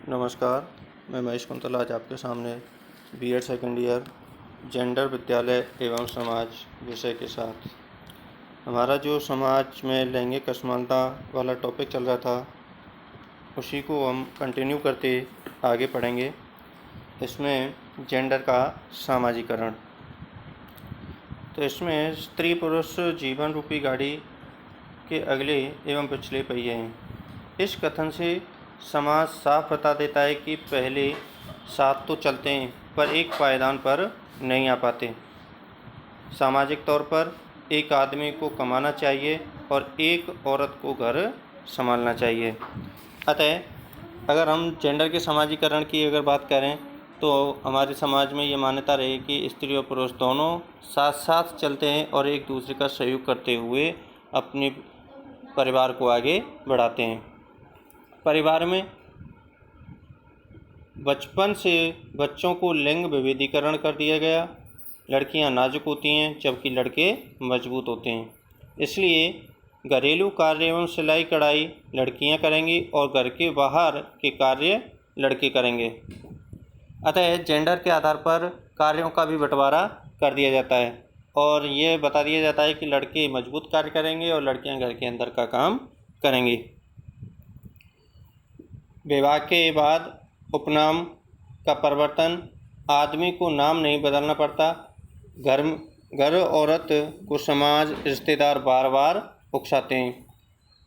नमस्कार, मैं महेश कुंतल आज आपके सामने बीएड सेकंड ईयर जेंडर विद्यालय एवं समाज विषय के साथ हमारा जो समाज में लैंगिक असमानता वाला टॉपिक चल रहा था उसी को हम कंटिन्यू करते आगे पढ़ेंगे। इसमें जेंडर का सामाजिकरण। तो इसमें स्त्री पुरुष जीवन रूपी गाड़ी के अगले एवं पिछले पहिए हैं। इस कथन से समाज साफ बता देता है कि पहले साथ तो चलते हैं पर एक पायदान पर नहीं आ पाते। सामाजिक तौर पर एक आदमी को कमाना चाहिए और एक औरत को घर संभालना चाहिए। अतः अगर हम जेंडर के समाजीकरण की अगर बात करें तो हमारे समाज में ये मान्यता रही कि स्त्री और पुरुष दोनों साथ साथ चलते हैं और एक दूसरे का सहयोग करते हुए अपने परिवार को आगे बढ़ाते हैं। परिवार में बचपन से बच्चों को लिंग विभेदीकरण कर दिया गया। लड़कियां नाजुक होती हैं जबकि लड़के मजबूत होते हैं। इसलिए घरेलू कार्य एवं सिलाई कढ़ाई लड़कियां करेंगी और घर के बाहर के कार्य लड़के करेंगे। अतः जेंडर के आधार पर कार्यों का भी बंटवारा कर दिया जाता है और ये बता दिया जाता है कि लड़के मजबूत कार्य करेंगे और लड़कियां घर के अंदर का काम करेंगी। विवाह के बाद उपनाम का परिवर्तन, आदमी को नाम नहीं बदलना पड़ता। घर औरत को समाज रिश्तेदार बार बार उकसाते हैं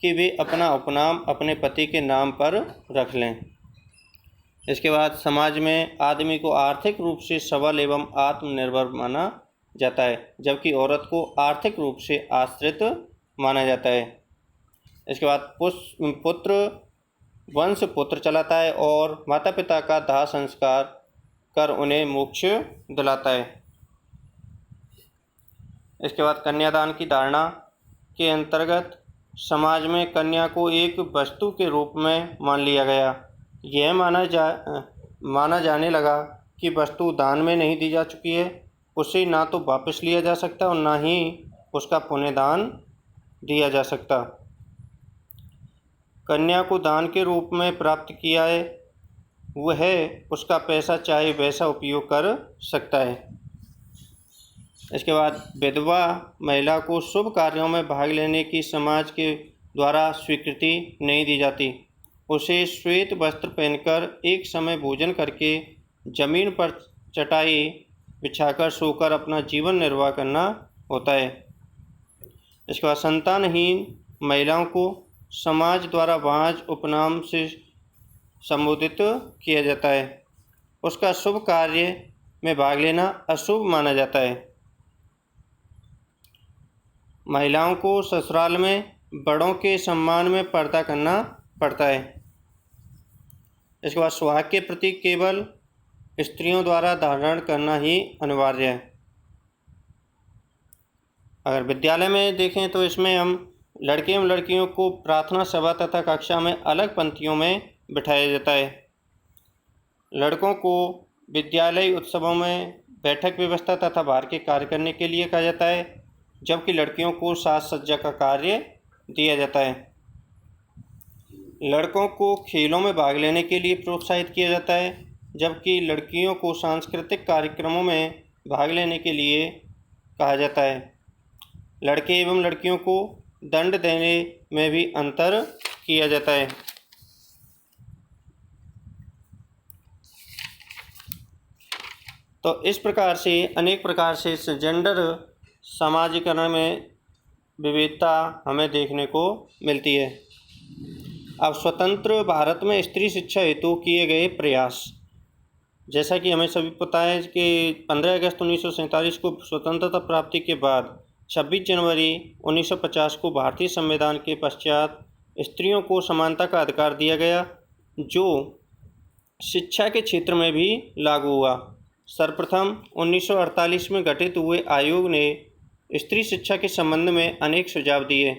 कि वे अपना उपनाम अपने पति के नाम पर रख लें। इसके बाद समाज में आदमी को आर्थिक रूप से सबल एवं आत्मनिर्भर माना जाता है जबकि औरत को आर्थिक रूप से आश्रित माना जाता है। इसके बाद पुत्र वंश पुत्र चलाता है और माता पिता का दाह संस्कार कर उन्हें मोक्ष दिलाता है। इसके बाद कन्यादान की धारणा के अंतर्गत समाज में कन्या को एक वस्तु के रूप में मान लिया गया। यह माना जाने लगा कि वस्तु दान में नहीं दी जा चुकी है, उसे ना तो वापस लिया जा सकता और ना ही उसका पुनर्दान दिया जा सकता। कन्या को दान के रूप में प्राप्त किया है वह उसका पैसा चाहे वैसा उपयोग कर सकता है। इसके बाद विधवा महिला को शुभ कार्यों में भाग लेने की समाज के द्वारा स्वीकृति नहीं दी जाती। उसे श्वेत वस्त्र पहनकर एक समय भोजन करके जमीन पर चटाई बिछाकर सोकर अपना जीवन निर्वाह करना होता है। इसके बाद संतानहीन महिलाओं को समाज द्वारा वांझ उपनाम से संबोधित किया जाता है। उसका शुभ कार्य में भाग लेना अशुभ माना जाता है। महिलाओं को ससुराल में बड़ों के सम्मान में पर्दा करना पड़ता है। इसके बाद सुहाग के प्रति केवल स्त्रियों द्वारा धारण करना ही अनिवार्य है। अगर विद्यालय में देखें तो इसमें हम लड़के एवं लड़कियों को प्रार्थना सभा तथा कक्षा में अलग पंक्तियों में बिठाया जाता है। लड़कों को विद्यालय उत्सवों में बैठक व्यवस्था तथा बाहर के कार्य करने के लिए कहा जाता है जबकि लड़कियों को साज सज्जा का कार्य दिया जाता है। लड़कों को खेलों में भाग लेने के लिए प्रोत्साहित किया जाता है जबकि लड़कियों को सांस्कृतिक कार्यक्रमों में भाग लेने के लिए कहा जाता है। लड़के एवं लड़कियों को दंड देने में भी अंतर किया जाता है। तो इस प्रकार से अनेक प्रकार से इस जेंडर समाजीकरण में विविधता हमें देखने को मिलती है। अब स्वतंत्र भारत में स्त्री शिक्षा हेतु किए गए प्रयास, जैसा कि हमें सभी पता है कि 15 अगस्त 1947 को स्वतंत्रता प्राप्ति के बाद 26 जनवरी 1950 को भारतीय संविधान के पश्चात स्त्रियों को समानता का अधिकार दिया गया जो शिक्षा के क्षेत्र में भी लागू हुआ। सर्वप्रथम 1948 में गठित हुए आयोग ने स्त्री शिक्षा के संबंध में अनेक सुझाव दिए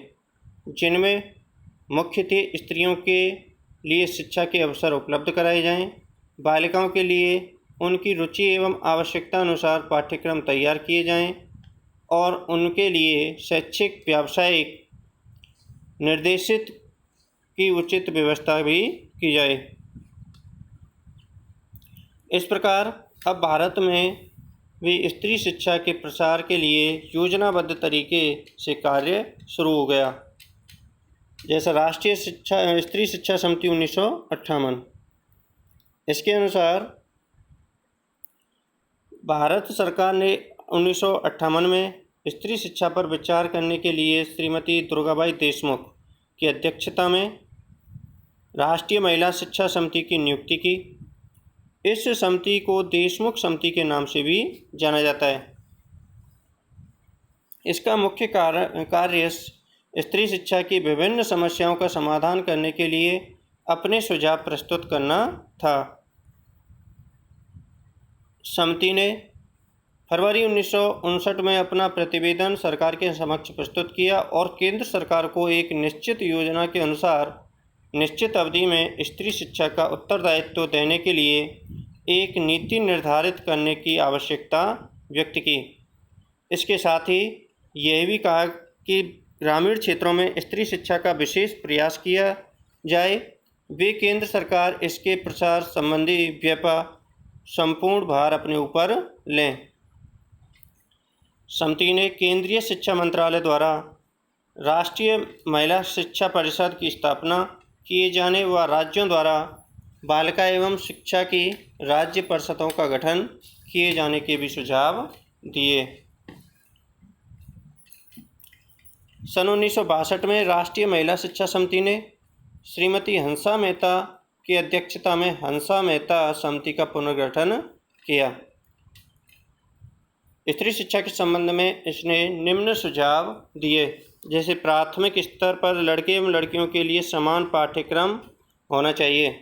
जिनमें मुख्य थे स्त्रियों के लिए शिक्षा के अवसर उपलब्ध कराए जाएं, बालिकाओं के लिए उनकी रुचि एवं आवश्यकता अनुसार पाठ्यक्रम तैयार किए जाएं और उनके लिए शैक्षिक व्यावसायिक निर्देशित की उचित व्यवस्था भी की जाए। इस प्रकार अब भारत में भी स्त्री शिक्षा के प्रसार के लिए योजनाबद्ध तरीके से कार्य शुरू हो गया। जैसा राष्ट्रीय स्त्री शिक्षा समिति 1958, इसके अनुसार भारत सरकार ने 1958 में स्त्री शिक्षा पर विचार करने के लिए श्रीमती दुर्गाबाई देशमुख की अध्यक्षता में राष्ट्रीय महिला शिक्षा समिति की नियुक्ति की। इस समिति को देशमुख समिति के नाम से भी जाना जाता है। इसका मुख्य कार्य स्त्री शिक्षा की विभिन्न समस्याओं का समाधान करने के लिए अपने सुझाव प्रस्तुत करना था। समिति ने फरवरी 1959 में अपना प्रतिवेदन सरकार के समक्ष प्रस्तुत किया और केंद्र सरकार को एक निश्चित योजना के अनुसार निश्चित अवधि में स्त्री शिक्षा का उत्तरदायित्व देने के लिए एक नीति निर्धारित करने की आवश्यकता व्यक्त की। इसके साथ ही यह भी कहा कि ग्रामीण क्षेत्रों में स्त्री शिक्षा का विशेष प्रयास किया जाए। वे केंद्र सरकार इसके प्रसार संबंधी व्यापक संपूर्ण भार अपने ऊपर लें। समिति ने केंद्रीय शिक्षा मंत्रालय द्वारा राष्ट्रीय महिला शिक्षा परिषद की स्थापना किए जाने व राज्यों द्वारा बालिका एवं शिक्षा की राज्य परिषदों का गठन किए जाने के भी सुझाव दिए। सन 1962 में राष्ट्रीय महिला शिक्षा समिति ने श्रीमती हंसा मेहता की अध्यक्षता में हंसा मेहता समिति का पुनर्गठन किया। स्त्री शिक्षा के संबंध में इसने निम्न सुझाव दिए, जैसे प्राथमिक स्तर पर लड़के एवं लड़कियों के लिए समान पाठ्यक्रम होना चाहिए।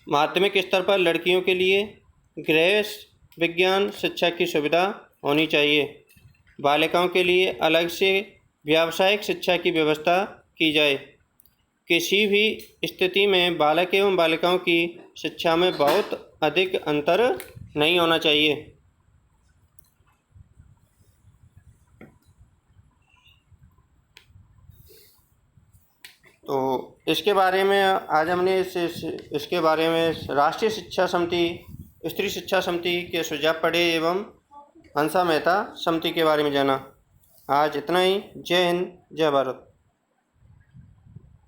माध्यमिक स्तर पर लड़कियों के लिए गृह विज्ञान शिक्षा की सुविधा होनी चाहिए। बालिकाओं के लिए अलग से व्यावसायिक शिक्षा की व्यवस्था की जाए। किसी भी स्थिति में बालक एवं बालिकाओं की शिक्षा में बहुत अधिक अंतर नहीं होना चाहिए। तो इसके बारे में आज हमने इसके बारे में राष्ट्रीय शिक्षा समिति, स्त्री शिक्षा समिति के सुझाव पढ़े एवं हंसा मेहता समिति के बारे में जाना। आज इतना ही। जय हिंद, जय भारत।